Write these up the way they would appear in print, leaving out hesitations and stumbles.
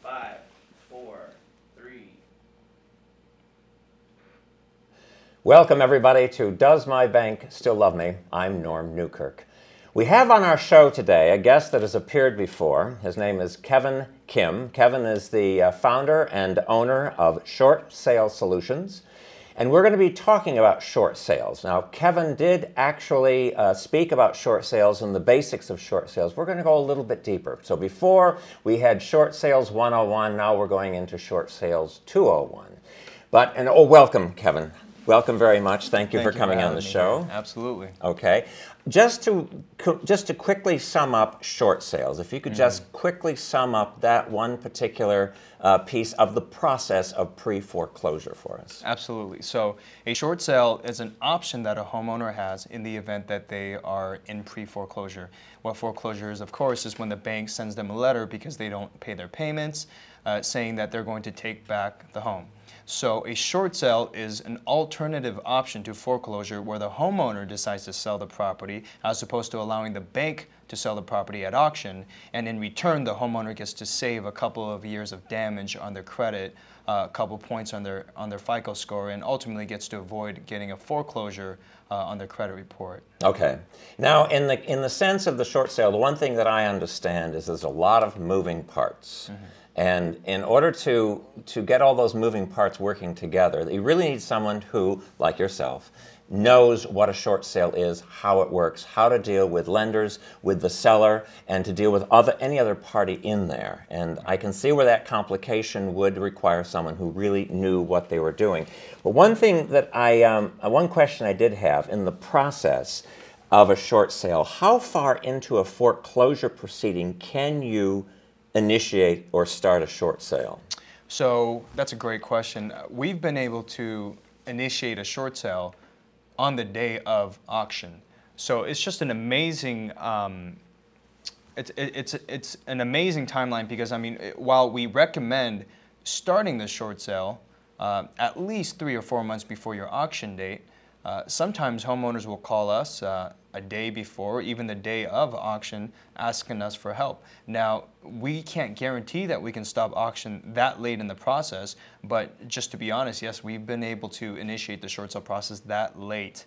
5, 4, 3. Welcome everybody to Does My Bank Still Love Me? I'm Norm Newkirk. We have on our show today a guest that has appeared before. His name is Kevin Kim. Kevin is the founder and owner of Short Sale Solutions. And we're going to be talking about short sales. Now, Kevin did actually speak about short sales and the basics of short sales. We're going to go a little bit deeper. So before we had Short Sales 101, now we're going into Short Sales 201. Welcome, Kevin. Welcome very much. Thank you for coming on the show. Absolutely. Okay. Just to quickly sum up short sales, if you could just quickly sum up that one particular piece of the process of pre-foreclosure for us. Absolutely. So a short sale is an option that a homeowner has in the event that they are in pre-foreclosure. What foreclosure is, of course, is when the bank sends them a letter because they don't pay their payments, saying that they're going to take back the home. So a short sale is an alternative option to foreclosure where the homeowner decides to sell the property as opposed to allowing the bank to sell the property at auction, and in return the homeowner gets to save a couple of years of damage on their credit, a couple points on their FICO score, and ultimately gets to avoid getting a foreclosure on their credit report. Okay. Now, in the sense of the short sale, the one thing that I understand is there's a lot of moving parts. And in order to get all those moving parts working together, you really need someone who, like yourself, knows what a short sale is, how it works, how to deal with lenders, with the seller, and to deal with any other party in there. And I can see where that complication would require someone who really knew what they were doing. But one thing that one question I did have in the process of a short sale, how far into a foreclosure proceeding can you initiate or start a short sale? So that's a great question. We've been able to initiate a short sale on the day of auction. So it's just an amazing it's an amazing timeline, because I mean, while we recommend starting the short sale at least 3 or 4 months before your auction date, sometimes homeowners will call us a day before, even the day of auction, asking us for help. Now, we can't guarantee that we can stop auction that late in the process, but just to be honest, yes, we've been able to initiate the short sale process that late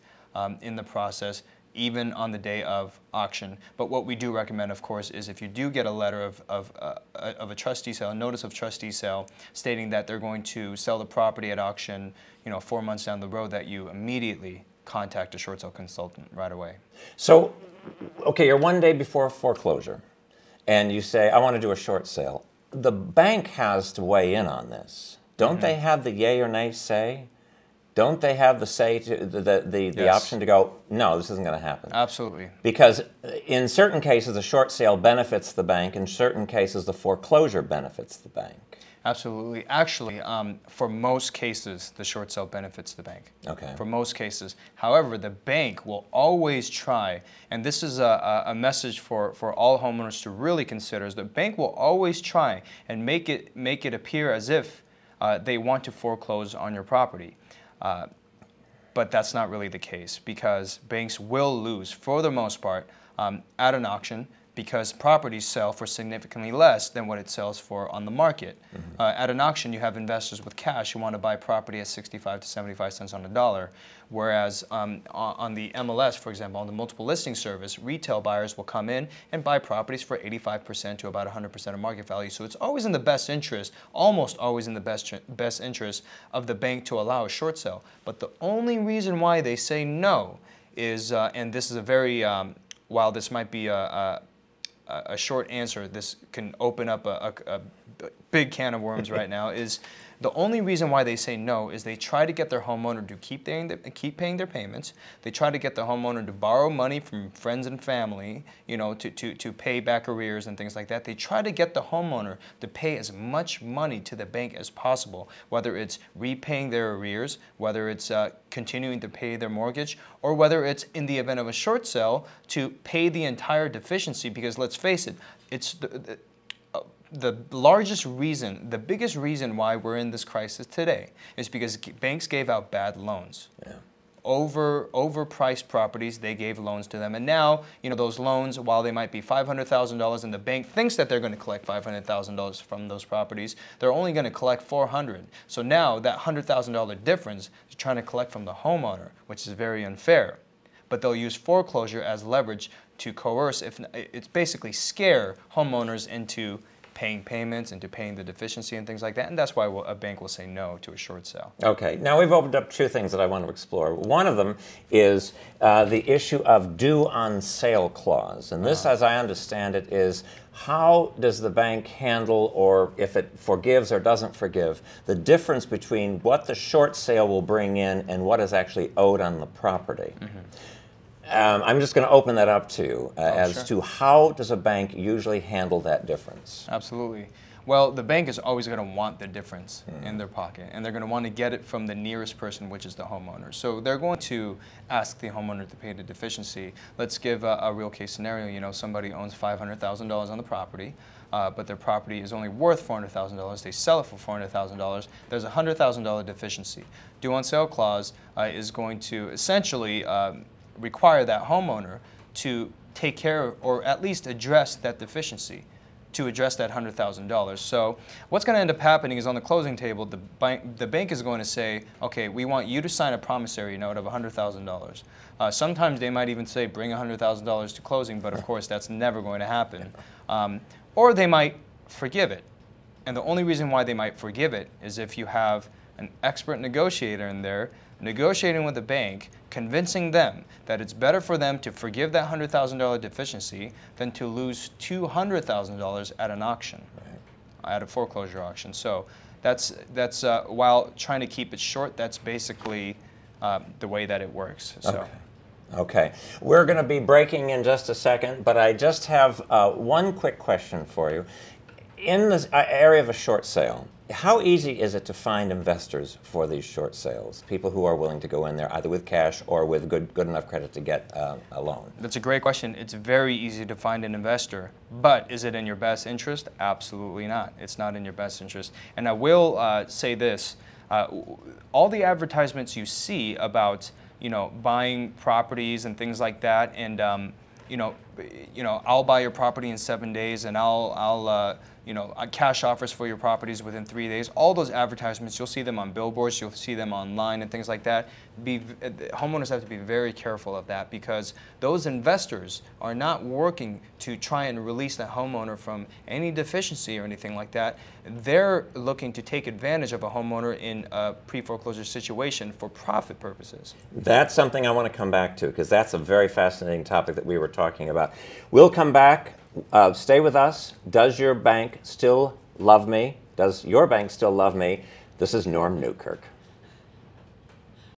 in the process, even on the day of auction. But what we do recommend, of course, is if you do get a letter of a trustee sale, a notice of trustee sale, stating that they're going to sell the property at auction, 4 months down the road, that you immediately contact a short sale consultant right away. So, okay, you're one day before foreclosure, and you say, I want to do a short sale. The bank has to weigh in on this. Don't they have the yay or nay say? Don't they have the say, the option to go, no, this isn't going to happen? Absolutely. Because in certain cases, a short sale benefits the bank. In certain cases, the foreclosure benefits the bank. Absolutely. Actually, for most cases, the short sale benefits the bank. Okay. For most cases. However, the bank will always try, and this is a message for all homeowners to really consider, is the bank will always try and make it appear as if they want to foreclose on your property. But that's not really the case, because banks will lose, for the most part, at an auction, because properties sell for significantly less than what it sells for on the market. At an auction, you have investors with cash who want to buy property at 65 to 75 cents on the dollar, whereas on the MLS, for example, on the multiple listing service, retail buyers will come in and buy properties for 85% to about 100% of market value. So it's always in the best interest, almost always in the best interest of the bank to allow a short sale. But the only reason why they say no is, and this is a very, while this might be a short answer, this can open up a big can of worms right now, is the only reason why they say no is they try to get their homeowner to keep paying their payments. They try to get the homeowner to borrow money from friends and family, to pay back arrears and things like that. They try to get the homeowner to pay as much money to the bank as possible, whether it's repaying their arrears, whether it's continuing to pay their mortgage, or whether it's, in the event of a short sale, to pay the entire deficiency, because let's face it, it's the largest reason, the biggest reason why we're in this crisis today is because banks gave out bad loans. Yeah. overpriced properties. They gave loans to them, and now those loans, while they might be $500,000, and the bank thinks that they're going to collect $500,000 from those properties, they're only going to collect $400,000. So now that $100,000 difference is trying to collect from the homeowner, which is very unfair. But they'll use foreclosure as leverage to coerce, it's basically scare homeowners into paying payments, into paying the deficiency and things like that, and that's why a bank will say no to a short sale. Okay, now we've opened up two things that I want to explore. One of them is the issue of due on sale clause, and this, as I understand it, is how does the bank handle, or if it forgives or doesn't forgive, the difference between what the short sale will bring in and what is actually owed on the property. I'm just going to open that up to you as to how does a bank usually handle that difference? Absolutely. Well, the bank is always going to want the difference in their pocket, and they're going to want to get it from the nearest person, which is the homeowner. So they're going to ask the homeowner to pay the deficiency. Let's give a real case scenario. Somebody owns $500,000 on the property, but their property is only worth $400,000. They sell it for $400,000. There's a $100,000 deficiency. Due on sale clause is going to essentially require that homeowner to take care of, or at least address that deficiency, to address that $100,000. So what's going to end up happening is on the closing table, the bank is going to say, okay, we want you to sign a promissory note of $100,000. Sometimes they might even say bring $100,000 to closing, but of course that's never going to happen. Or they might forgive it. And the only reason why they might forgive it is if you have an expert negotiator in there negotiating with the bank, convincing them that it's better for them to forgive that $100,000 deficiency than to lose $200,000 at an auction, at a foreclosure auction. So that's while trying to keep it short, that's basically the way that it works. So. Okay. We're going to be breaking in just a second, but I just have one quick question for you. In this area of a short sale, how easy is it to find investors for these short sales? People who are willing to go in there either with cash or with good enough credit to get a loan? That's a great question. It's very easy to find an investor, but is it in your best interest? Absolutely not. It's not in your best interest. And I will say this, all the advertisements you see about buying properties and things like that, and I'll buy your property in 7 days, and I'll cash offers for your properties within 3 days. All those advertisements, you'll see them on billboards, you'll see them online and things like that. Homeowners have to be very careful of that, because those investors are not working to try and release that homeowner from any deficiency or anything like that. They're looking to take advantage of a homeowner in a pre-foreclosure situation for profit purposes. That's something I want to come back to, because that's a very fascinating topic that we were talking about. We'll come back. Stay with us. Does your bank still love me? Does your bank still love me? This is Norm Newkirk.